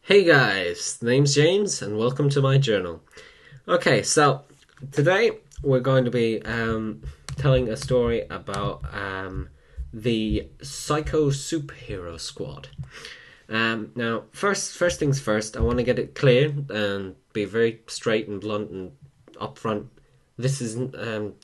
Hey guys, name's James and welcome to my journal. Okay, so today we're going to be telling a story about the Psycho Superhero Squad. Now, first things first, I want to get it clear and be very straight and blunt and upfront. This isn't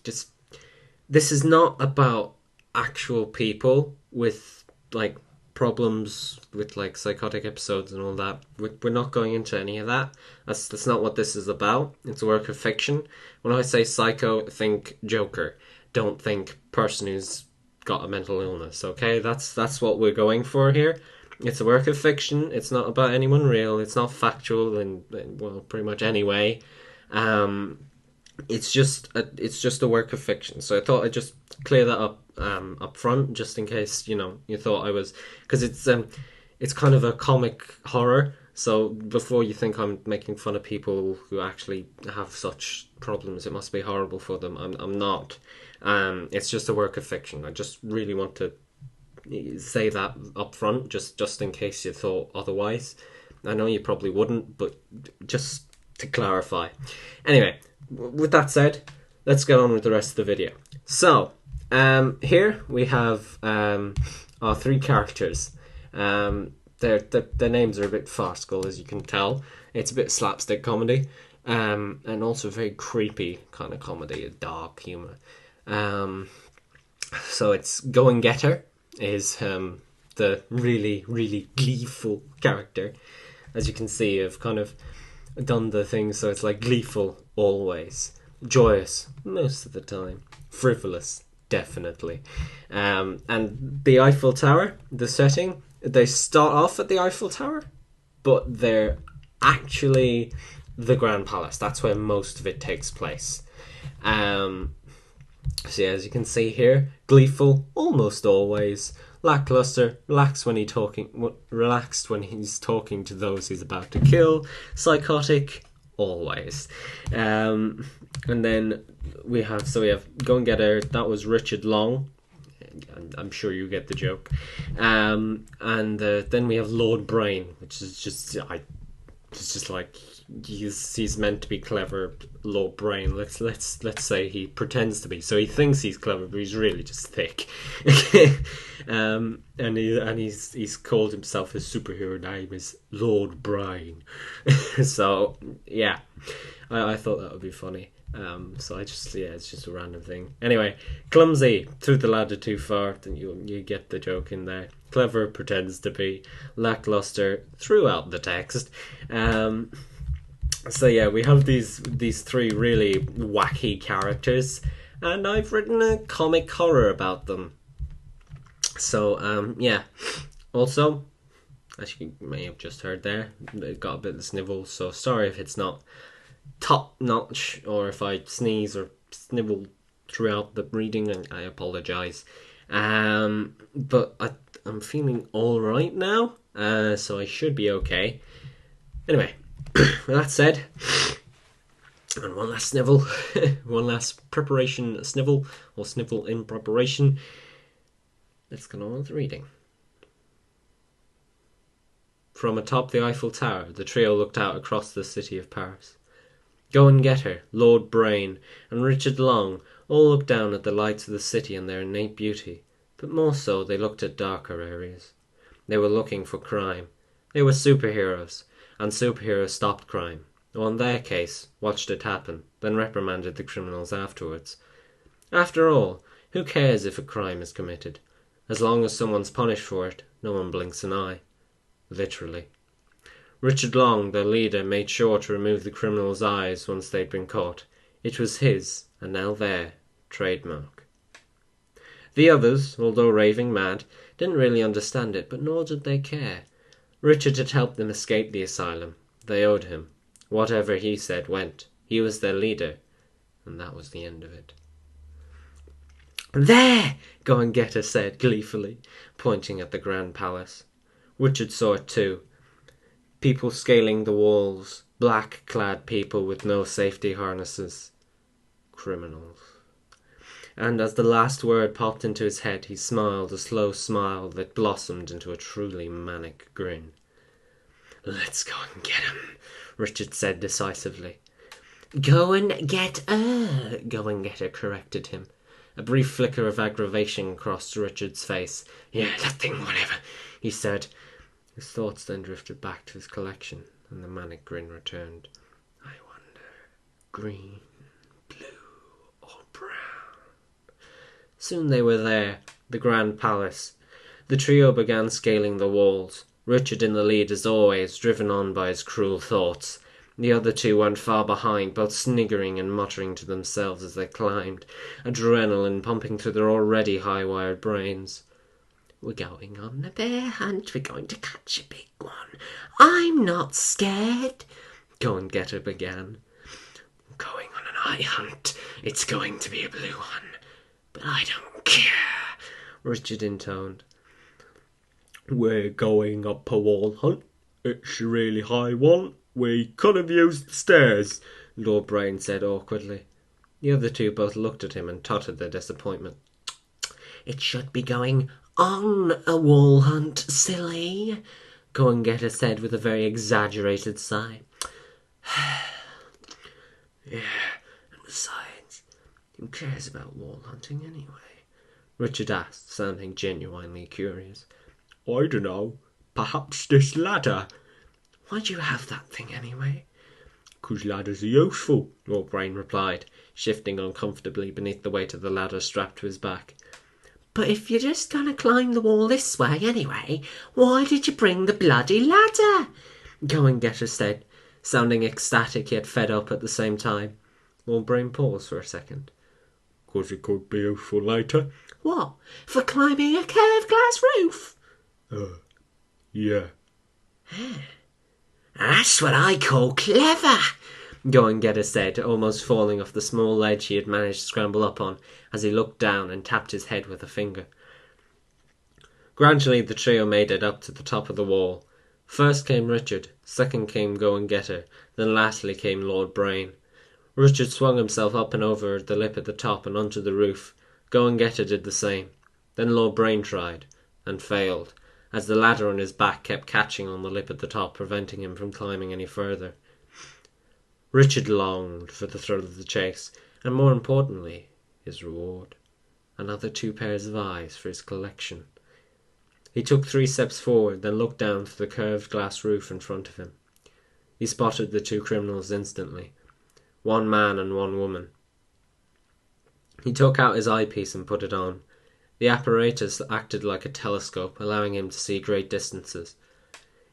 this is not about actual people with like problems with like psychotic episodes and all that. We're not going into any of that. That's not what this is about. It's a work of fiction. When I say psycho, think Joker. Don't think person who's got a mental illness. Okay, that's what we're going for here. It's a work of fiction. It's not about anyone real. It's not factual in well, pretty much any way. Um, it's just a work of fiction. So I thought I'd just clear that up front, just in case you thought I was, because it's kind of a comic horror. So before you think I'm making fun of people who actually have such problems, it must be horrible for them. I'm not. It's just a work of fiction. I just really want to say that up front, just in case you thought otherwise. I know you probably wouldn't, but just to clarify. Anyway, with that said, let's get on with the rest of the video. So, here we have our three characters. Their names are a bit farcical, as you can tell. It's a bit slapstick comedy, and also very creepy kind of comedy, a dark humour. So it's Go and Get Her is the really, really gleeful character. As you can see, I've kind of done the thing so it's like gleeful always, joyous most of the time, frivolous definitely. And the Eiffel Tower, the setting, they start off at the Eiffel Tower, but they're actually the Grand Palace. That's where most of it takes place. So yeah, as you can see here, gleeful almost always, lackluster, relaxed when he's talking to those he's about to kill, psychotic always. And then we have Go and Get Her. That was Richard Long. I'm sure you get the joke. And then we have Lord Brain, which is it's just like he's meant to be clever, Lord Brain. Let's say he pretends to be. So he thinks he's clever, but he's really just thick. And he's called himself, his superhero name is Lord Brain. So yeah, I thought that would be funny. So it's just a random thing. Anyway, clumsy, threw the ladder too far. Then you get the joke in there. Clever, pretends to be. Lackluster, throughout the text. So yeah, we have these three really wacky characters, and I've written a comic horror about them. So yeah. Also, as you may have just heard there, it got a bit of snivel. So sorry if it's not top notch, or if I sneeze or snivel throughout the reading, and I apologise. But I'm feeling all right now, so I should be okay. Anyway, with that said, and one last snivel, one last preparation snivel, or snivel in preparation. Let's get on with reading. From atop the Eiffel Tower, the trio looked out across the city of Paris. Go and Get Her, Lord Brain, and Richard Long all looked down at the lights of the city and their innate beauty, but more so they looked at darker areas. They were looking for crime. They were superheroes, and superheroes stopped crime, or in their case, watched it happen, then reprimanded the criminals afterwards. After all, who cares if a crime is committed? As long as someone's punished for it, no one blinks an eye. Literally. Richard Long, their leader, made sure to remove the criminals' eyes once they'd been caught. It was his, and now their, trademark. The others, although raving mad, didn't really understand it, but nor did they care. Richard had helped them escape the asylum. They owed him. Whatever he said went. He was their leader, and that was the end of it. There! Go and Get Her said gleefully, pointing at the Grand Palace. Richard saw it too. People scaling the walls, black-clad people with no safety harnesses. Criminals. And as the last word popped into his head, he smiled a slow smile that blossomed into a truly manic grin. Let's go and get him, Richard said decisively. Go and get her, Go and get her corrected him. A brief flicker of aggravation crossed Richard's face. Yeah, that thing, whatever, he said. His thoughts then drifted back to his collection, and the manic grin returned. I wonder, green, blue, or brown? Soon they were there, the grand palace. The trio began scaling the walls, Richard in the lead as always, driven on by his cruel thoughts. The other two went far behind, both sniggering and muttering to themselves as they climbed, adrenaline pumping through their already high-wired brains. We're going on a bear hunt. We're going to catch a big one. I'm not scared. Go and get her began. Going on an eye hunt. It's going to be a blue one. But I don't care, Richard intoned. We're going up a wall hunt. It's a really high one. We could have used the stairs, Lord Brain said awkwardly. The other two both looked at him and tottered their disappointment. It should be going on a wall hunt, silly, Go-and-Getter said with a very exaggerated sigh. Yeah, and besides, who cares about wall hunting anyway? Richard asked, sounding genuinely curious. I dunno. Perhaps this ladder. Why'd you have that thing anyway? 'Cause ladders are useful, Lord Brain replied, shifting uncomfortably beneath the weight of the ladder strapped to his back. But if you're just going to climb the wall this way anyway, why did you bring the bloody ladder? Go-and-Getter said, sounding ecstatic yet fed up at the same time. Lord Brain paused for a second. 'Cause it could be useful later. What, for climbing a curved glass roof? Yeah. That's what I call clever, Go-and-Getter said, almost falling off the small ledge he had managed to scramble up on, as he looked down and tapped his head with a finger. Gradually the trio made it up to the top of the wall. First came Richard, second came Go-and-Getter, then lastly came Lord Brain. Richard swung himself up and over the lip at the top and onto the roof. Go-and-Getter did the same. Then Lord Brain tried, and failed, as the ladder on his back kept catching on the lip at the top, preventing him from climbing any further. Richard longed for the thrill of the chase, and more importantly, his reward. Another 2 pairs of eyes for his collection. He took 3 steps forward, then looked down through the curved glass roof in front of him. He spotted the 2 criminals instantly. 1 man and 1 woman. He took out his eyepiece and put it on. The apparatus acted like a telescope, allowing him to see great distances.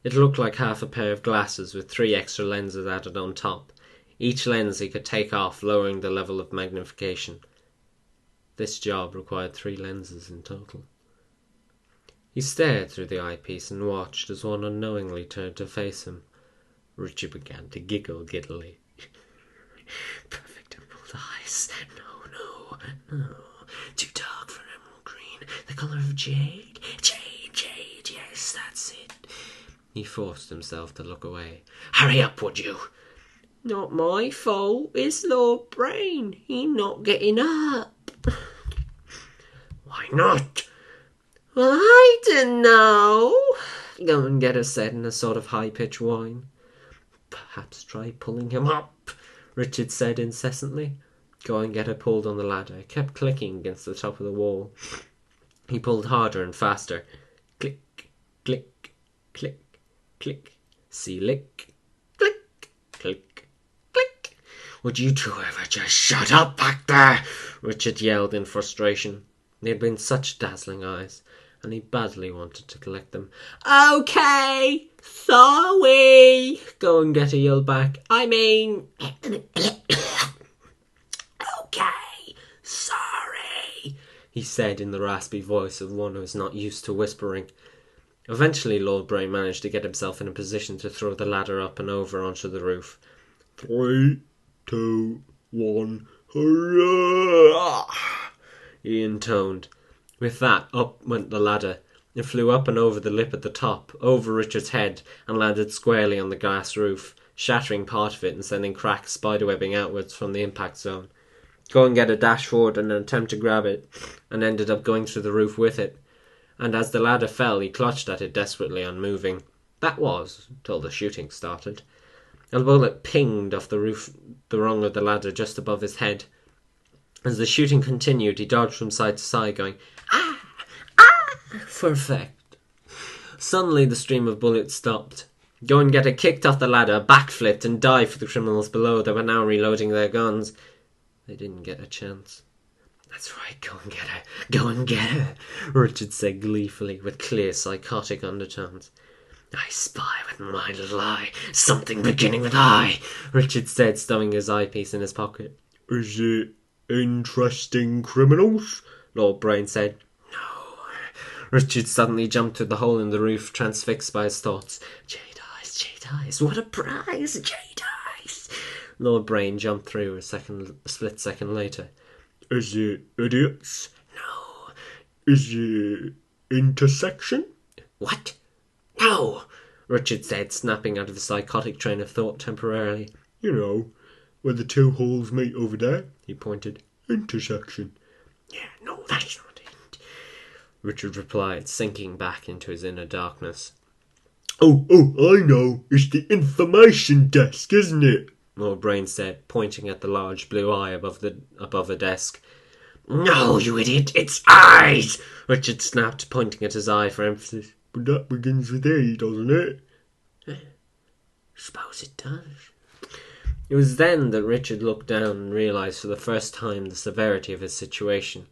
It looked like half a pair of glasses with 3 extra lenses added on top. Each lens he could take off, lowering the level of magnification. This job required 3 lenses in total. He stared through the eyepiece and watched as one unknowingly turned to face him. Richard began to giggle giddily. Perfect emerald eyes. No. Too dark for emerald green. The colour of jade. Jade. Yes, that's it. He forced himself to look away. Hurry up, would you? Not my fault. It's Lord Brain. He's not getting up. Why not? Well, I don't know, Go-and-Getter said in a sort of high-pitched whine. Perhaps try pulling him up, Richard said incessantly. Go-and-Getter pulled on the ladder. It kept clicking against the top of the wall. He pulled harder and faster. Click, click, click, click. See-lick. Click, click, click. Would you two ever just shut up back there? Richard yelled in frustration. They had been such dazzling eyes, and he badly wanted to collect them. Okay, sorry, Go-and-Getter yelled back. I mean... Okay, sorry, he said in the raspy voice of one who is not used to whispering. Eventually Lord Brain managed to get himself in a position to throw the ladder up and over onto the roof. 3, 2, 1, hurrah! He intoned. With that, up went the ladder. It flew up and over the lip at the top, over Richard's head, and landed squarely on the glass roof, shattering part of it and sending cracks spiderwebbing outwards from the impact zone. Go-and-Getter dashed forward in an attempt to grab it, and ended up going through the roof with it. And as the ladder fell, he clutched at it desperately, unmoving. That was, till the shooting started. A bullet pinged off the rung of the ladder just above his head. As the shooting continued, he dodged from side to side, going, "Ah! Ah!" for effect. Suddenly the stream of bullets stopped. Go-and-Getter kicked off the ladder, backflipped, and dived for the criminals below that were now reloading their guns. They didn't get a chance. "That's right, Go-and-Getter, Go-and-Getter," Richard said gleefully, with clear psychotic undertones. "I spy with my little eye something beginning with I," Richard said, stuffing his eyepiece in his pocket. "Is it interesting criminals?" Lord Brain said. "No." Richard suddenly jumped through the hole in the roof, transfixed by his thoughts. Jade eyes, what a prize! Jade eyes! Lord Brain jumped through a split second later. "Is it idiots?" "No." "Is it intersection?" "What? No," Richard said, snapping out of his psychotic train of thought temporarily. "You know, where the two holes meet over there," he pointed. "Intersection." "Yeah, no, that's not it," Richard replied, sinking back into his inner darkness. Oh, I know. It's the information desk, isn't it?" Lord Brain said, pointing at the large blue eye above the desk. "No, you idiot, it's eyes!" Richard snapped, pointing at his eye for emphasis. "But that begins with A, doesn't it?" "Suppose it does." It was then that Richard looked down and realised for the first time the severity of his situation.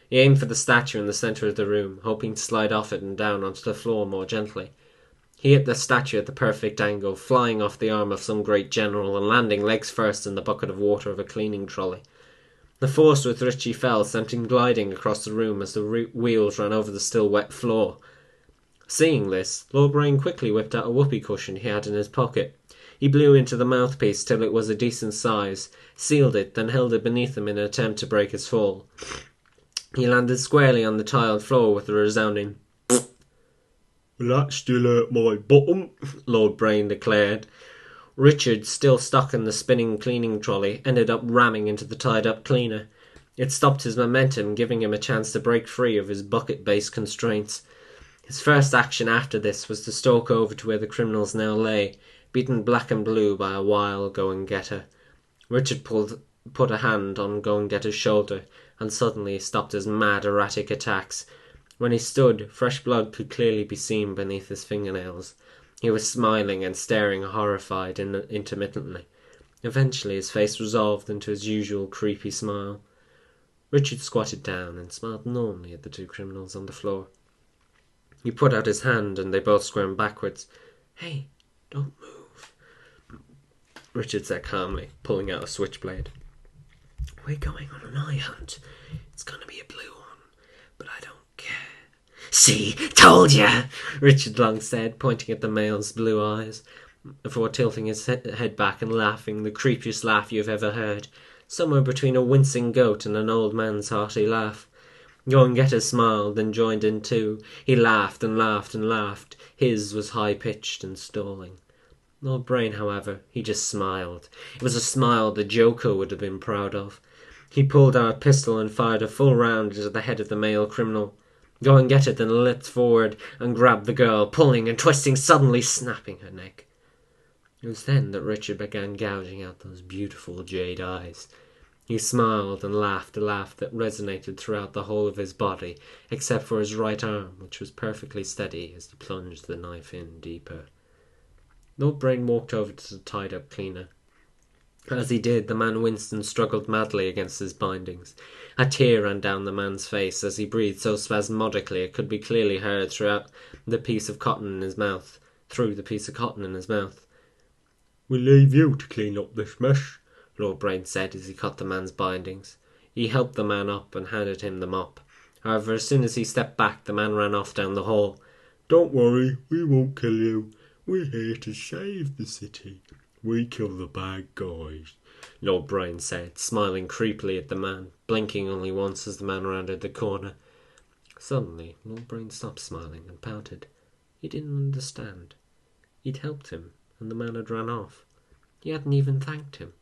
He aimed for the statue in the centre of the room, hoping to slide off it and down onto the floor more gently. He hit the statue at the perfect angle, flying off the arm of some great general and landing legs first in the bucket of water of a cleaning trolley. The force with which he fell sent him gliding across the room as the wheels ran over the still wet floor. Seeing this, Lord Brain quickly whipped out a whoopee cushion he had in his pocket. He blew into the mouthpiece till it was a decent size, sealed it, then held it beneath him in an attempt to break his fall. He landed squarely on the tiled floor with a resounding "Well, that still hurt my bottom," Lord Brain declared. Richard, still stuck in the spinning cleaning trolley, ended up ramming into the tied-up cleaner. It stopped his momentum, giving him a chance to break free of his bucket-based constraints. His first action after this was to stalk over to where the criminals now lay, beaten black and blue by a wild Go-and-Getter. Richard put a hand on Go-and-Getter's shoulder, and suddenly stopped his mad, erratic attacks. When he stood, fresh blood could clearly be seen beneath his fingernails. He was smiling and staring horrified intermittently. Eventually his face resolved into his usual creepy smile. Richard squatted down and smiled normally at the two criminals on the floor. He put out his hand and they both squirmed backwards. "Hey, don't move," Richard said calmly, pulling out a switchblade. "We're going on an eye hunt. It's going to be a blue one, but I don't care." "See, told ya," Richard Long said, pointing at the male's blue eyes, before tilting his head back and laughing the creepiest laugh you've ever heard, somewhere between a wincing goat and an old man's hearty laugh. Go-and-Getter smiled and joined in too. He laughed and laughed and laughed. His was high-pitched and stalling. Lord Brain, however, he just smiled. It was a smile the Joker would have been proud of. He pulled out a pistol and fired a full round into the head of the male criminal. Go-and-Getter then leapt forward and grabbed the girl, pulling and twisting, suddenly snapping her neck. It was then that Richard began gouging out those beautiful jade eyes. He smiled and laughed a laugh that resonated throughout the whole of his body, except for his right arm, which was perfectly steady as he plunged the knife in deeper. Lord Brain walked over to the tied-up cleaner. As he did, the man winced and struggled madly against his bindings. A tear ran down the man's face as he breathed so spasmodically it could be clearly heard through the piece of cotton in his mouth. "We'll leave you to clean up this mess," Lord Brain said as he cut the man's bindings. He helped the man up and handed him the mop. However, as soon as he stepped back, the man ran off down the hall. "Don't worry, we won't kill you. We're here to save the city. We kill the bad guys," Lord Brain said, smiling creepily at the man, blinking only once as the man rounded the corner. Suddenly, Lord Brain stopped smiling and pouted. He didn't understand. He'd helped him, and the man had run off. He hadn't even thanked him.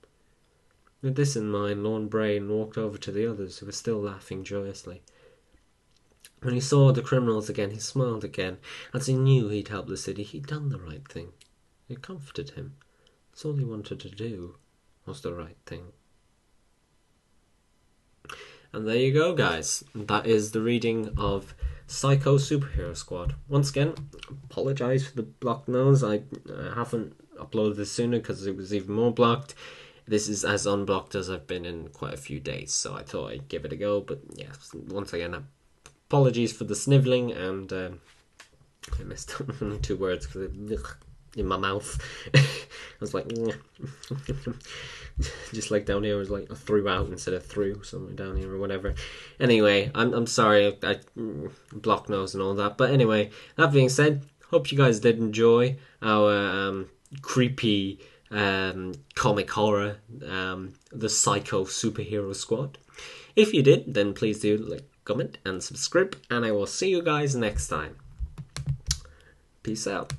With this in mind, Lord Brain walked over to the others, who were still laughing joyously. When he saw the criminals again, he smiled again, as he knew he'd helped the city. He'd done the right thing. It comforted him. That's all he wanted to do, was the right thing. And there you go, guys. That is the reading of Psycho Superhero Squad. Once again, apologise for the blocked nose. I haven't uploaded this sooner because it was even more blocked. This is as unblocked as I've been in quite a few days, so I thought I'd give it a go. But yeah, once again, apologies for the snivelling, and I missed only 2 words because in my mouth. I was like, just like down here, it was like a threw out instead of through, somewhere down here or whatever. Anyway, I'm sorry, I blocked nose and all that. But anyway, that being said, hope you guys did enjoy our creepy comic horror, the Psycho Superhero Squad. If you did, then please do like, comment and subscribe, and I will see you guys next time. Peace out.